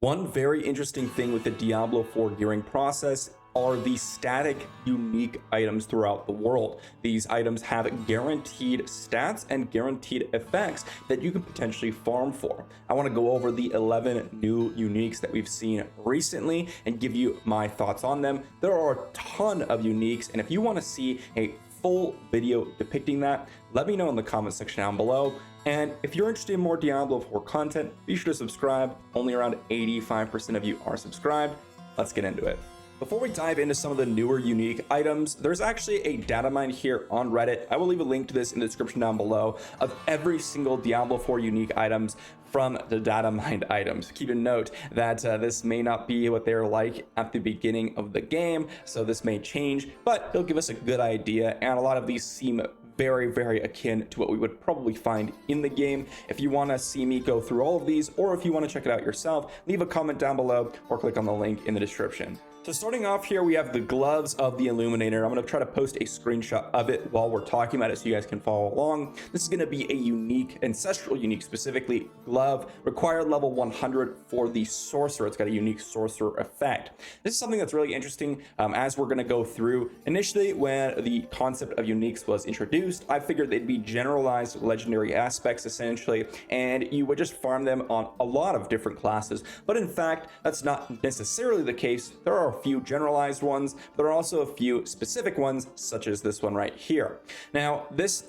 One very interesting thing with the Diablo 4 gearing process are the static unique items throughout the world. These items have guaranteed stats and guaranteed effects that you can potentially farm for. I want to go over the 11 new uniques that we've seen recently and give you my thoughts on them. There are a ton of uniques, and if you want to see a full video depicting that, let me know in the comment section down below. And if you're interested in more Diablo 4 content, be sure to subscribe. Only around 85% of you are subscribed. Let's get into it. Before we dive into some of the newer unique items, there's actually a data mine here on Reddit. I will leave a link to this in the description down below of every single Diablo 4 unique items from the data mined items. Keep in note that this may not be what they're like at the beginning of the game, so this may change, but it'll give us a good idea, and a lot of these seem very akin to what we would probably find in the game. If you want to see me go through all of these, or if you want to check it out yourself, leave a comment down below or click on the link in the description. So starting off here, we have the gloves of the Illuminator. I'm going to try to post a screenshot of it while we're talking about it so you guys can follow along. This is going to be a unique, ancestral unique specifically, glove, required level 100 for the sorcerer. It's got a unique sorcerer effect. This is something that's really interesting as we're going to go through. Initially, when the concept of uniques was introduced, I figured they'd be generalized legendary aspects essentially, and you would just farm them on a lot of different classes. But in fact, that's not necessarily the case. There are a few generalized ones, but there are also a few specific ones, such as this one right here. Now, this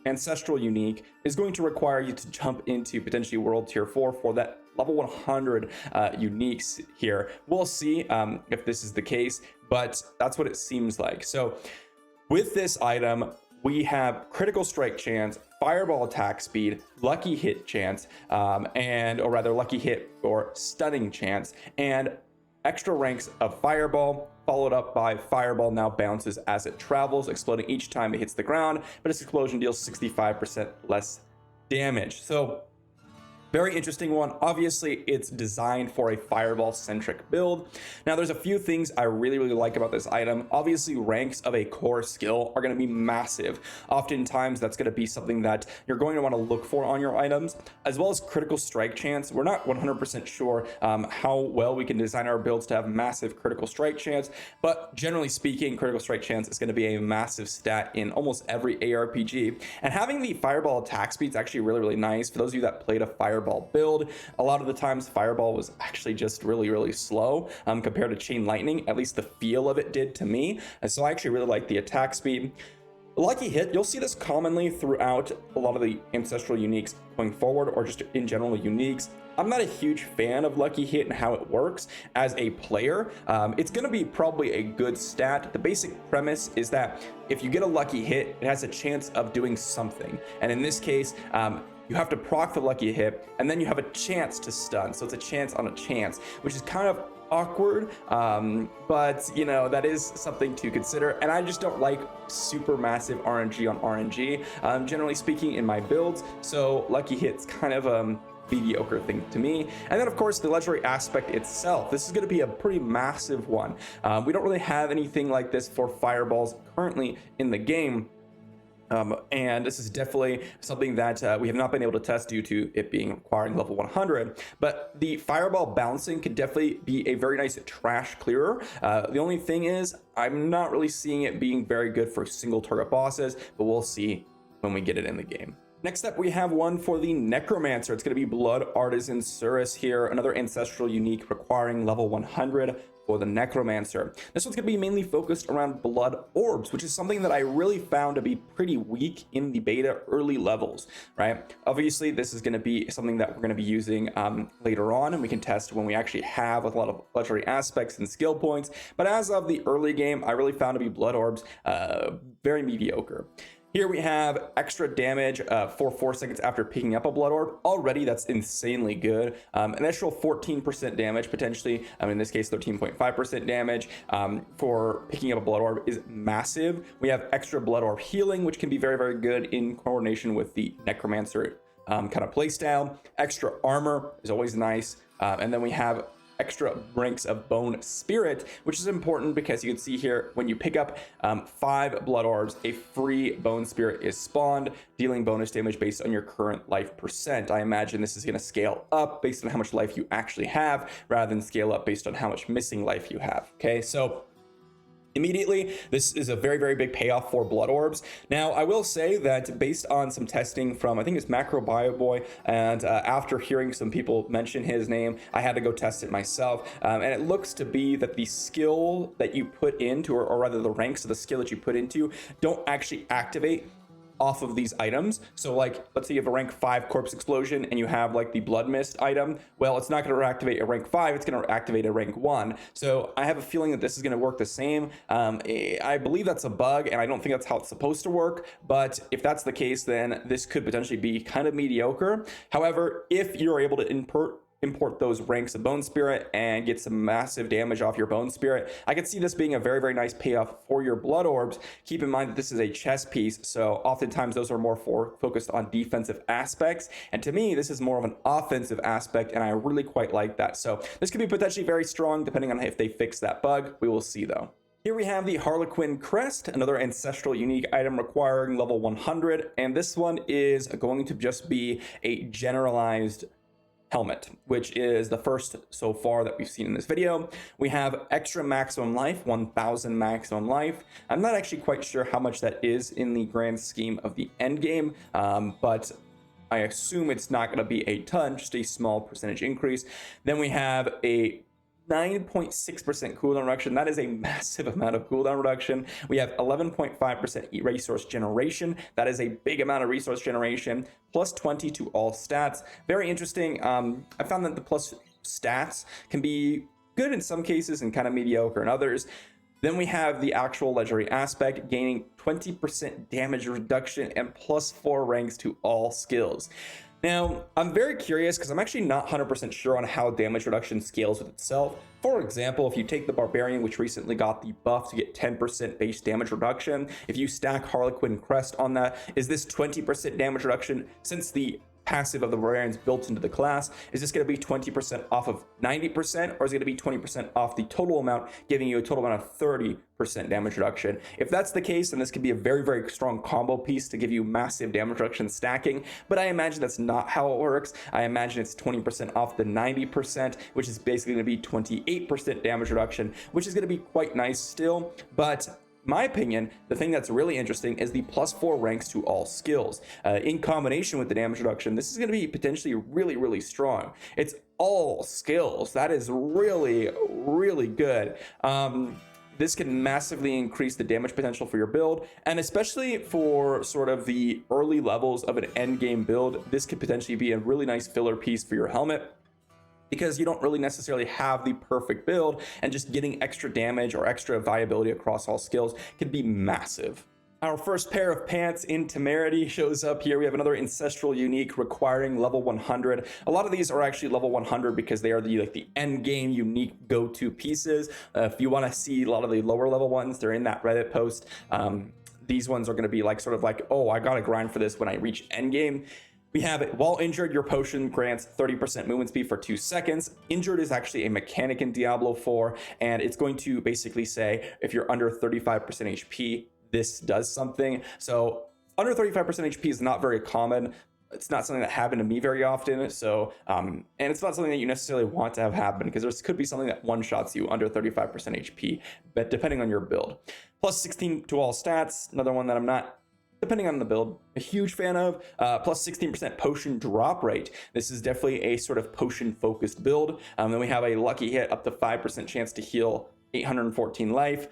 ancestral unique is going to require you to jump into potentially world tier 4 for that level 100 uniques here. We'll see if this is the case, but that's what it seems like. So with this item, we have critical strike chance, fireball attack speed, lucky hit chance, or rather lucky hit or stunning chance, and extra ranks of fireball, followed up by fireball now bounces as it travels, exploding each time it hits the ground, but its explosion deals 65% less damage. So very interesting one. Obviously, it's designed for a fireball centric build. Now, there's a few things I really like about this item. Obviously, ranks of a core skill are going to be massive. Oftentimes, that's going to be something that you're going to want to look for on your items, as well as critical strike chance. We're not 100% sure how well we can design our builds to have massive critical strike chance, but generally speaking, critical strike chance is going to be a massive stat in almost every ARPG. And having the fireball attack speed is actually really nice. For those of you that played a fireball build, a lot of the times fireball was actually just really slow compared to chain lightning. At least the feel of it did to me, and so I actually really like the attack speed. Lucky hit, you'll see this commonly throughout a lot of the ancestral uniques going forward, or just in general uniques. I'm not a huge fan of lucky hit and how it works as a player. It's going to be probably a good stat. The basic premise is that if you get a lucky hit, it has a chance of doing something, and in this case, you have to proc the lucky hit, and then you have a chance to stun. So it's a chance on a chance, which is kind of awkward, but you know, that is something to consider. And I just don't like super massive RNG on RNG, generally speaking, in my builds. So lucky hit's kind of a mediocre thing to me. And then of course the legendary aspect itself, this is going to be a pretty massive one. We don't really have anything like this for fireballs currently in the game. And this is definitely something that we have not been able to test due to it being requiring level 100, but the fireball bouncing could definitely be a very nice trash clearer. The only thing is I'm not really seeing it being very good for single target bosses, but we'll see when we get it in the game. Next up, we have one for the Necromancer. It's going to be Blood Artisan Cuirass here, another ancestral unique requiring level 100 for the Necromancer. This one's going to be mainly focused around blood orbs, which is something that I really found to be pretty weak in the beta early levels, right? Obviously, this is going to be something that we're going to be using later on, and we can test when we actually have a lot of legendary aspects and skill points. But as of the early game, I really found to be blood orbs very mediocre. Here we have extra damage for 4 seconds after picking up a blood orb. Already that's insanely good. An extra 14% damage potentially, in this case 13.5% damage for picking up a blood orb is massive. We have extra blood orb healing, which can be very good in coordination with the Necromancer kind of playstyle. Extra armor is always nice. And then we have extra ranks of bone spirit, which is important because you can see here when you pick up 5 blood orbs, a free bone spirit is spawned, dealing bonus damage based on your current life percent. I imagine this is going to scale up based on how much life you actually have rather than scale up based on how much missing life you have. Okay, so immediately, this is a very, very big payoff for blood orbs. Now, I will say that based on some testing from, I think it's Macro Bio Boy, and after hearing some people mention his name, I had to go test it myself. And it looks to be that the skill that you put into, or rather the ranks of the skill that you put into, don't actually activate off of these items. So like, let's say you have a rank 5 corpse explosion and you have like the blood mist item. Well, it's not going to activate a rank 5, it's going to activate a rank 1. So I have a feeling that this is going to work the same. I believe that's a bug, and I don't think that's how it's supposed to work. But if that's the case, then this could potentially be kind of mediocre. However, if you're able to import those ranks of bone spirit and get some massive damage off your bone spirit, I could see this being a very, very nice payoff for your blood orbs. Keep in mind that this is a chess piece, so oftentimes those are more focused on defensive aspects, and to me this is more of an offensive aspect, and I really quite like that. So this could be potentially very strong depending on if they fix that bug. We will see though. Here we have the Harlequin Crest, another ancestral unique item requiring level 100, and this one is going to just be a generalized helmet, which is the first so far that we've seen in this video. We have extra maximum life, 1000 maximum life. I'm not actually quite sure how much that is in the grand scheme of the end game, but I assume it's not going to be a ton, just a small percentage increase. Then we have a 9.6% cooldown reduction. That is a massive amount of cooldown reduction. We have 11.5% resource generation. That is a big amount of resource generation. Plus 20 to all stats. Very interesting. I found that the plus stats can be good in some cases and kind of mediocre in others. Then we have the actual legendary aspect, gaining 20% damage reduction and plus 4 ranks to all skills. Now, I'm very curious because I'm actually not 100% sure on how damage reduction scales with itself. For example, if you take the Barbarian, which recently got the buff to get 10% base damage reduction, if you stack Harlequin Crest on that, is this 20% damage reduction? Since the passive of the Barbarian is built into the class, is this going to be 20% off of 90%, or is it going to be 20% off the total amount, giving you a total amount of 30% damage reduction? If that's the case, then this could be a very, very strong combo piece to give you massive damage reduction stacking, but I imagine that's not how it works. I imagine it's 20% off the 90%, which is basically going to be 28% damage reduction, which is going to be quite nice still. But my opinion, the thing that's really interesting is the plus 4 ranks to all skills. In combination with the damage reduction, this is going to be potentially really, really strong. It's all skills. That is really, really good. This can massively increase the damage potential for your build, and especially for sort of the early levels of an end game build, this could potentially be a really nice filler piece for your helmet, because you don't really necessarily have the perfect build, and just getting extra damage or extra viability across all skills can be massive. Our first pair of pants in Temerity shows up here. We have another ancestral unique requiring level 100. A lot of these are actually level 100 because they are the end game unique go-to pieces. If you want to see a lot of the lower level ones, they're in that Reddit post. These ones are going to be like sort of like, oh, I gotta grind for this when I reach end game. We have it. While injured, your potion grants 30% movement speed for 2 seconds. Injured is actually a mechanic in Diablo 4, and it's going to basically say if you're under 35% HP, this does something. So under 35% HP is not very common. It's not something that happened to me very often. So, and it's not something that you necessarily want to have happen, because there could be something that one-shots you under 35% HP, but depending on your build. Plus 16 to all stats, another one that I'm not, depending on the build, a huge fan of. Plus 16% potion drop rate. This is definitely a sort of potion focused build. Then we have a lucky hit, up to 5% chance to heal 814 life.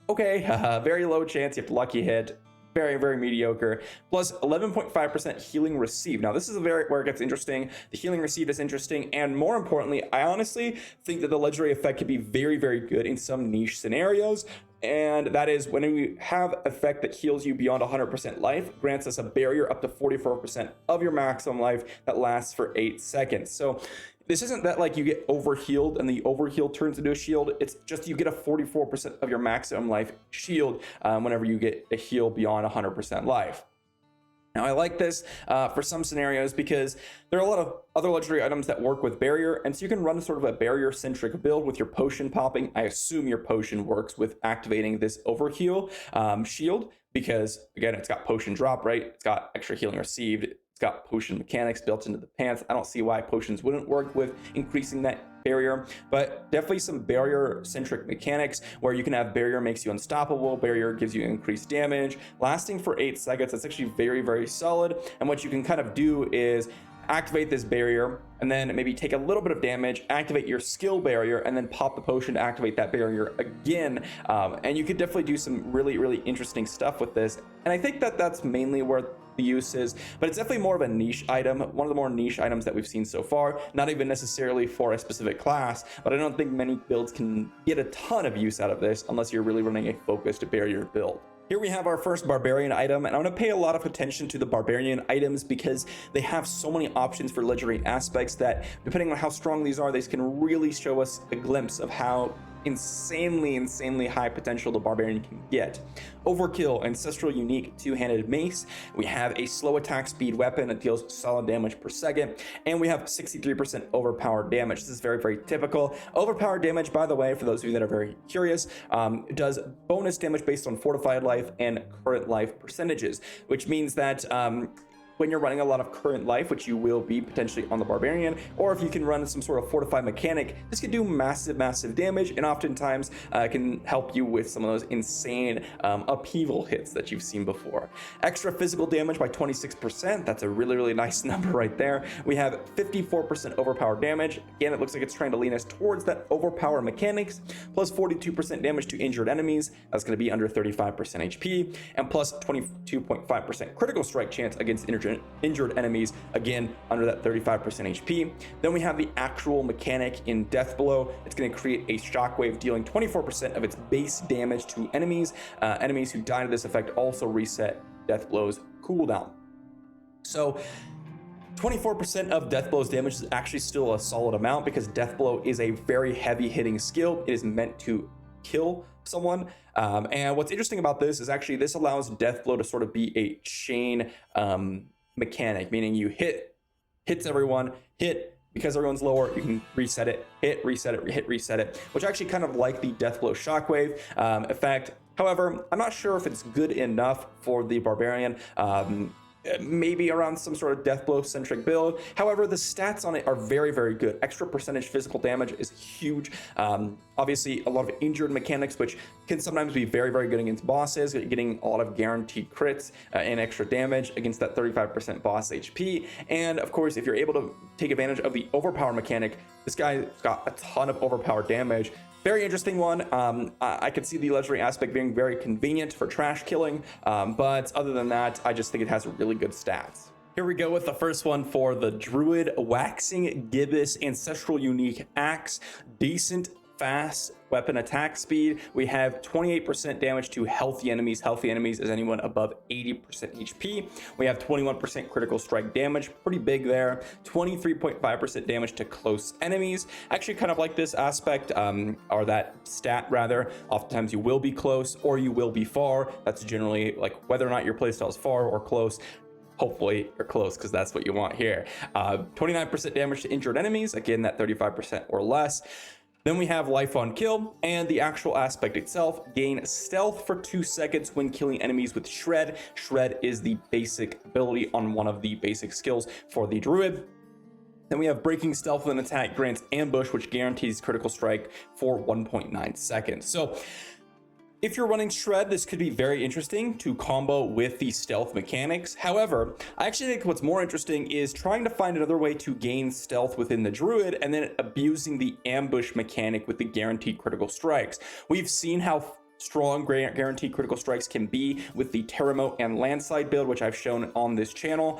Okay, very low chance, you have to lucky hit. Very, very mediocre. Plus 11.5% healing received. Now this is where it gets interesting. The healing received is interesting, and more importantly, I honestly think that the legendary effect could be very, very good in some niche scenarios. And that is when we have effect that heals you beyond 100% life, grants us a barrier up to 44% of your maximum life that lasts for 8 seconds. So this isn't that like you get overhealed and the overheal turns into a shield. It's just you get a 44% of your maximum life shield whenever you get a heal beyond 100% life. Now I like this for some scenarios because there are a lot of other legendary items that work with barrier, and so you can run sort of a barrier centric build with your potion popping. I assume your potion works with activating this Overkill shield, because again, it's got potion drop, right? It's got extra healing received. It's got potion mechanics built into the pants. I don't see why potions wouldn't work with increasing that barrier, but definitely some barrier centric mechanics where you can have barrier makes you unstoppable, barrier gives you increased damage, lasting for 8 seconds. That's actually very, very solid. And what you can kind of do is activate this barrier and then maybe take a little bit of damage, activate your skill barrier, and then pop the potion to activate that barrier again. And you could definitely do some really, really interesting stuff with this. And I think that that's mainly where the use is, but it's definitely more of a niche item, one of the more niche items that we've seen so far, not even necessarily for a specific class, but I don't think many builds can get a ton of use out of this unless you're really running a focused barrier build. Here we have our first barbarian item, and I'm going to pay a lot of attention to the barbarian items because they have so many options for legendary aspects that, depending on how strong these are, they can really show us a glimpse of how insanely high potential the barbarian can get. Overkill, ancestral unique two-handed mace. We have a slow attack speed weapon that deals solid damage per second, and we have 63% overpowered damage. This is very, very typical. Overpowered damage, by the way, for those of you that are very curious, does bonus damage based on fortified life and current life percentages, which means that when you're running a lot of current life, which you will be potentially on the barbarian, or if you can run some sort of fortified mechanic, this can do massive damage, and oftentimes can help you with some of those insane upheaval hits that you've seen before. Extra physical damage by 26%. That's a really nice number right there. We have 54% overpowered damage. Again, it looks like it's trying to lean us towards that overpower mechanics, plus 42% damage to injured enemies. That's going to be under 35% HP, and plus 22.5% critical strike chance against injured enemies, again under that 35% HP. Then we have the actual mechanic in Death Blow. It's going to create a shockwave dealing 24% of its base damage to enemies. Enemies who die to this effect also reset Death Blow's cooldown. So 24% of Death Blow's damage is actually still a solid amount because Death Blow is a very heavy hitting skill. It is meant to kill someone. And what's interesting about this is actually this allows Death Blow to sort of be a chain mechanic, meaning you hits everyone, hit because everyone's lower, you can reset it, hit, reset it, hit, reset it, which actually kind of like the Death Blow shockwave effect. However, I'm not sure if it's good enough for the barbarian. Maybe around some sort of Death Blow centric build. However, the stats on it are very good. Extra percentage physical damage is huge. Obviously a lot of injured mechanics, which can sometimes be very good against bosses, getting a lot of guaranteed crits and extra damage against that 35% boss HP. And of course, if you're able to take advantage of the overpower mechanic, this guy's got a ton of overpowered damage. Very interesting one. I could see the legendary aspect being very convenient for trash killing, but other than that, I just think it has really good stats. Here we go with the first one for the Druid. Waxing Gibbous, ancestral unique axe, decent fast weapon attack speed. We have 28% damage to healthy enemies. Healthy enemies is anyone above 80% HP. We have 21% critical strike damage, pretty big there. 23.5% damage to close enemies. Actually kind of like this aspect, or that stat rather. Oftentimes you will be close or you will be far. That's generally like whether or not your playstyle is far or close. Hopefully you're close because that's what you want here. 29% damage to injured enemies. Again, that 35% or less. Then we have life on kill, and the actual aspect itself, gain stealth for 2 seconds when killing enemies with shred. Shred is the basic ability on one of the basic skills for the druid. Then we have breaking stealth with an attack grants ambush, which guarantees critical strike for 1.9 seconds. So if you're running shred, this could be very interesting to combo with the stealth mechanics. However, I actually think what's more interesting is trying to find another way to gain stealth within the druid and then abusing the ambush mechanic with the guaranteed critical strikes. We've seen how strong guaranteed critical strikes can be with the Terremote and Landslide build, which I've shown on this channel.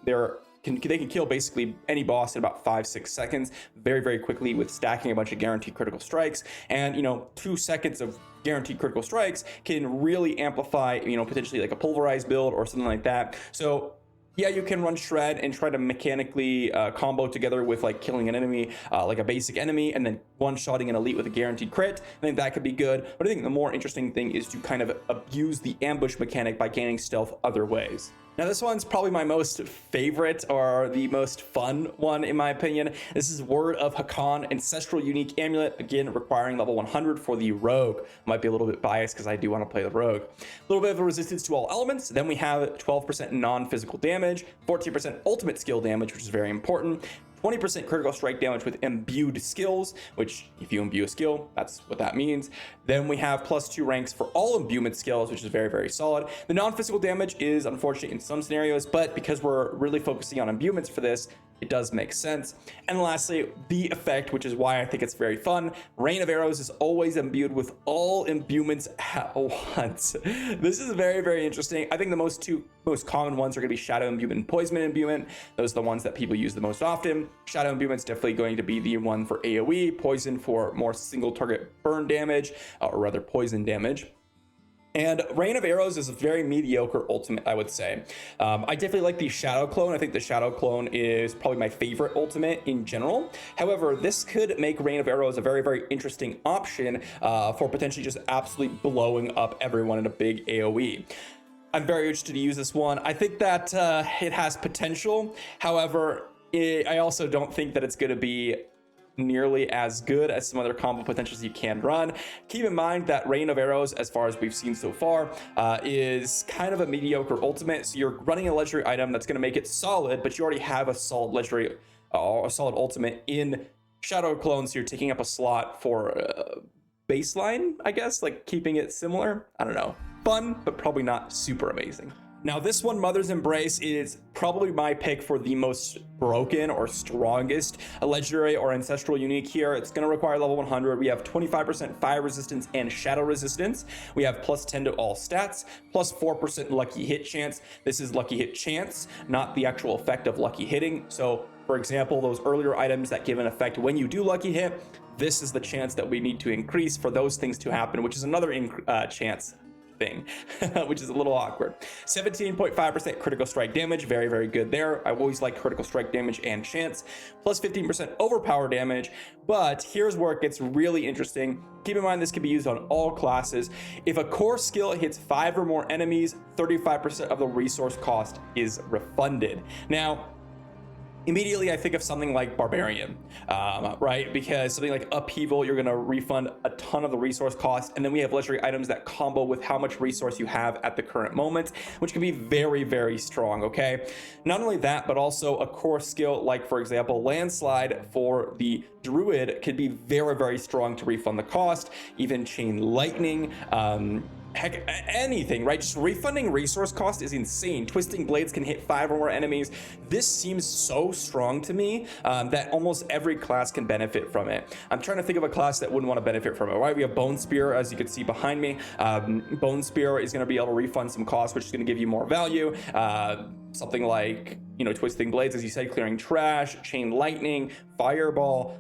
They can kill basically any boss in about 5-6 seconds very quickly with stacking a bunch of guaranteed critical strikes. And 2 seconds of guaranteed critical strikes can really amplify potentially like a pulverized build or something like that. So yeah, you can run shred and try to mechanically combo together with like killing an enemy, like a basic enemy, and then one-shotting an elite with a guaranteed crit. I think that could be good. But I think the more interesting thing is to kind of abuse the ambush mechanic by gaining stealth other ways. Now this one's probably my most favorite, or the most fun one in my opinion. This is Word of Hakan, Ancestral Unique Amulet, again requiring level 100 for the Rogue. Might be a little bit biased because I do want to play the Rogue. A little bit of a resistance to all elements. Then we have 12% non-physical damage, 14% ultimate skill damage, which is very important. 20% critical strike damage with imbued skills, which if you imbue a skill, that's what that means. Then we have +2 ranks for all imbuement skills, which is very, very solid. The non-physical damage is unfortunate in some scenarios, but because we're really focusing on imbuements for this, it does make sense. And lastly, the effect, which is why I think it's very fun. Rain of Arrows is always imbued with all imbuements at once. This is very, very interesting. I think the most common ones are going to be Shadow Imbuement and Poison Imbuement. Those are the ones that people use the most often. Shadow Imbuement is definitely going to be the one for AoE, Poison for more single target burn damage, or rather poison damage. And Rain of Arrows is a very mediocre ultimate, I would say. I definitely like the Shadow Clone. I think the Shadow Clone is probably my favorite ultimate in general. However, this could make Rain of Arrows a very, very interesting option for potentially just absolutely blowing up everyone in a big AoE. I'm very interested to use this one. I think that it has potential. However, I also don't think that it's going to be nearly as good as some other combo potentials you can run. Keep in mind that Rain of Arrows, as far as we've seen so far, is kind of a mediocre ultimate. So you're running a legendary item that's going to make it solid, but you already have a solid legendary, a solid ultimate in Shadow Clone. So you're taking up a slot for baseline, I guess, like keeping it similar. I don't know. Fun, but probably not super amazing. Now this one, Mother's Embrace, is probably my pick for the most broken or strongest legendary or ancestral unique here. It's going to require level 100. We have 25% fire resistance and shadow resistance. We have +10 to all stats, +4% lucky hit chance. This is lucky hit chance, not the actual effect of lucky hitting. So for example, those earlier items that give an effect when you do lucky hit, this is the chance that we need to increase for those things to happen, which is another chance thing, which is a little awkward. 17.5% critical strike damage, very, very good there. I always like critical strike damage and chance. +15% overpower damage, but here's where it gets really interesting. Keep in mind this can be used on all classes. If a core skill hits 5 or more enemies, 35% of the resource cost is refunded. Now, immediately I think of something like Barbarian, right? Because something like Upheaval, you're gonna refund a ton of the resource cost. And then we have legendary items that combo with how much resource you have at the current moment, which can be very, very strong, okay? Not only that, but also a core skill like, for example, Landslide for the Druid could be very, very strong to refund the cost. Even Chain Lightning, heck, anything, right? Just refunding resource cost is insane. Twisting Blades can hit 5 or more enemies. This seems so strong to me that almost every class can benefit from it. I'm trying to think of a class that wouldn't want to benefit from it, right? We have Bone Spear, as you can see behind me. Bone Spear is going to be able to refund some cost, which is going to give you more value. Something like, you know, Twisting Blades, as you said, clearing trash, Chain Lightning, Fireball,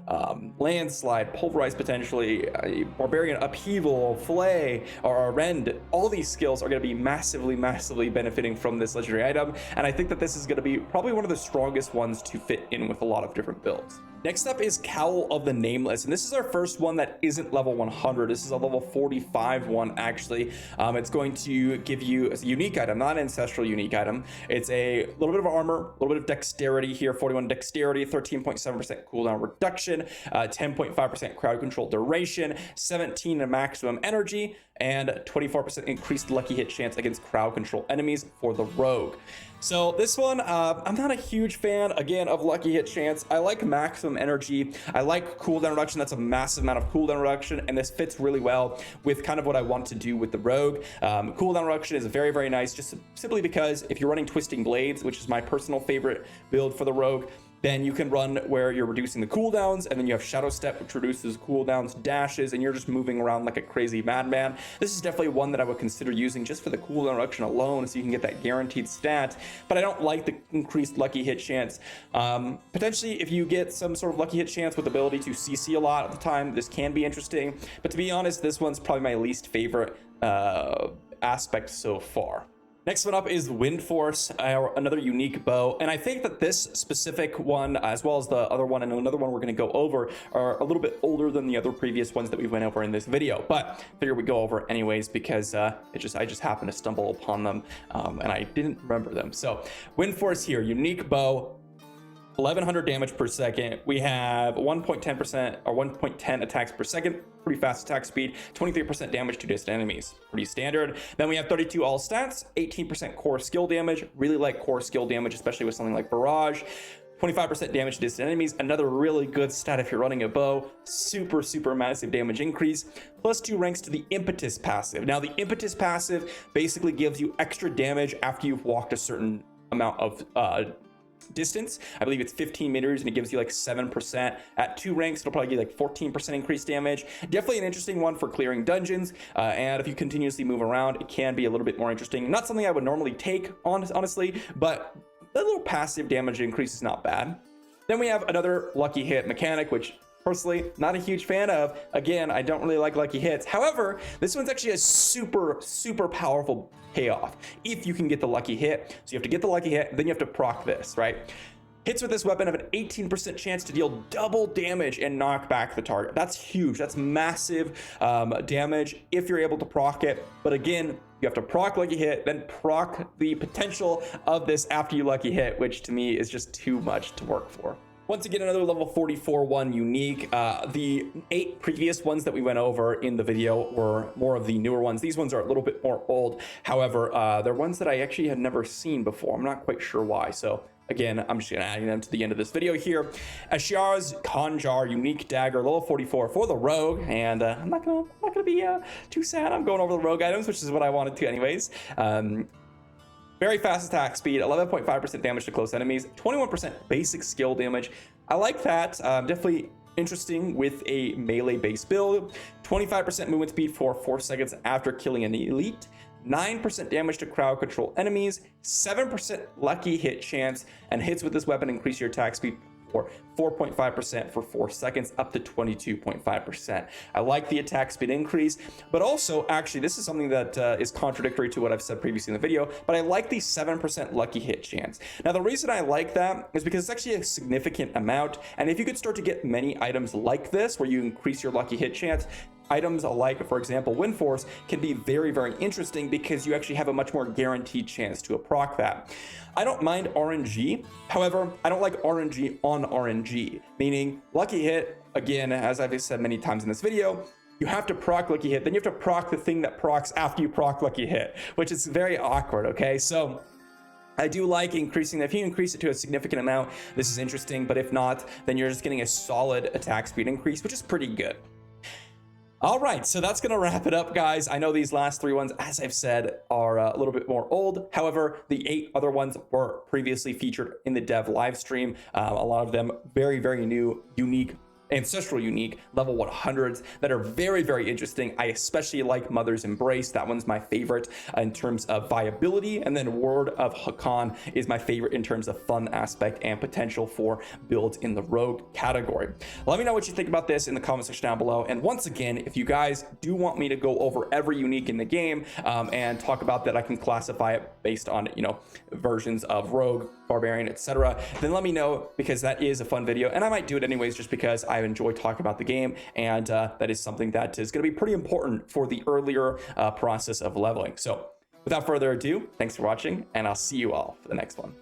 Landslide, Pulverize potentially, Barbarian, Upheaval, Flay, or Rend. All these skills are going to be massively, massively benefiting from this legendary item. And I think that this is going to be probably one of the strongest ones to fit in with a lot of different builds. Next up is Cowl of the Nameless, and this is our first one that isn't level 100. This is a level 45 one, actually. It's going to give you a unique item, not an ancestral unique item. It's a little bit of armor, a little bit of dexterity here, 41 dexterity, 13.7% cooldown reduction, 10.5% crowd control duration, 17 in maximum energy, and 24% increased lucky hit chance against crowd control enemies for the Rogue. So this one, I'm not a huge fan, again, of lucky hit chance. I like maximum energy. I like cooldown reduction. That's a massive amount of cooldown reduction, and this fits really well with kind of what I want to do with the Rogue. Cooldown reduction is very, very nice, just simply because if you're running Twisting Blades, which is my personal favorite build for the Rogue, then you can run where you're reducing the cooldowns, and then you have Shadow Step, which reduces cooldowns, dashes, and you're just moving around like a crazy madman. This is definitely one that I would consider using just for the cooldown reduction alone, so you can get that guaranteed stat. But I don't like the increased lucky hit chance. Potentially, if you get some sort of lucky hit chance with ability to CC a lot at the time, this can be interesting. But to be honest, this one's probably my least favorite aspect so far. Next one up is Windforce, another unique bow. And I think that this specific one, as well as the other one and another one we're going to go over, are a little bit older than the other previous ones that we went over in this video. But I figure we go over anyways because I just happened to stumble upon them and I didn't remember them. So Windforce here, unique bow. 1100 damage per second. We have 1.10% or 1.10 attacks per second, pretty fast attack speed, 23% damage to distant enemies, pretty standard. Then we have 32 all stats, 18% core skill damage. Really like core skill damage, especially with something like Barrage. 25% damage to distant enemies, another really good stat if you're running a bow. Super massive damage increase, plus 2 ranks to the impetus passive. Now the impetus passive basically gives you extra damage after you've walked a certain amount of distance. I believe it's 15 meters and it gives you like 7%. At 2 ranks, it'll probably give like 14% increased damage. Definitely an interesting one for clearing dungeons. And if you continuously move around, it can be a little bit more interesting. Not something I would normally take, honestly, but a little passive damage increase is not bad. Then we have another lucky hit mechanic, which personally not a huge fan of. Again, I don't really like lucky hits. However, this one's actually a super powerful payoff if you can get the lucky hit. So you have to get the lucky hit, then you have to proc this, right? Hits with this weapon have an 18% chance to deal double damage and knock back the target. That's huge. That's massive damage if you're able to proc it. But again, you have to proc lucky hit, then proc the potential of this after you lucky hit, which to me is just too much to work for. Once again, another level 44 one unique. The 8 previous ones that we went over in the video were more of the newer ones. These ones are a little bit more old. However, they're ones that I actually had never seen before. I'm not quite sure why. So again, I'm just gonna add them to the end of this video here. Asheara's Khanjar unique dagger, level 44 for the rogue, and I'm not gonna be too sad. I'm going over the rogue items, which is what I wanted to anyways. Very fast attack speed, 11.5% damage to close enemies, 21% basic skill damage. I like that. Definitely interesting with a melee based build. 25% movement speed for 4 seconds after killing an elite. 9% damage to crowd control enemies, 7% lucky hit chance, and hits with this weapon increase your attack speed for 4.5% for 4 seconds up to 22.5%. I like the attack speed increase, but also actually this is something that is contradictory to what I've said previously in the video, but I like the 7% lucky hit chance. Now the reason I like that is because it's actually a significant amount, and if you could start to get many items like this where you increase your lucky hit chance, items like, for example, Windforce can be very interesting because you actually have a much more guaranteed chance to proc that. I don't mind RNG. However, I don't like RNG on RNG, meaning lucky hit, again, as I've said many times in this video, you have to proc lucky hit, then you have to proc the thing that procs after you proc lucky hit, which is very awkward, okay? So I do like increasing that. If you increase it to a significant amount, this is interesting, but if not, then you're just getting a solid attack speed increase, which is pretty good. All right, so that's going to wrap it up, guys. I know these last 3 ones, as I've said, are a little bit more old. However, the 8 other ones were previously featured in the dev live stream. A lot of them very new, unique, ancestral unique level 100s that are very interesting. I especially like Mother's Embrace. That one's my favorite in terms of viability, and then Word of Hakan is my favorite in terms of fun aspect and potential for builds in the rogue category. Let me know what you think about this in the comment section down below, and once again, if you guys do want me to go over every unique in the game and talk about that, I can classify it based on, you know, versions of rogue, barbarian, etc., then let me know, because that is a fun video, and I might do it anyways just because I enjoy talking about the game, and that is something that is going to be pretty important for the earlier process of leveling. So without further ado, thanks for watching, and I'll see you all for the next one.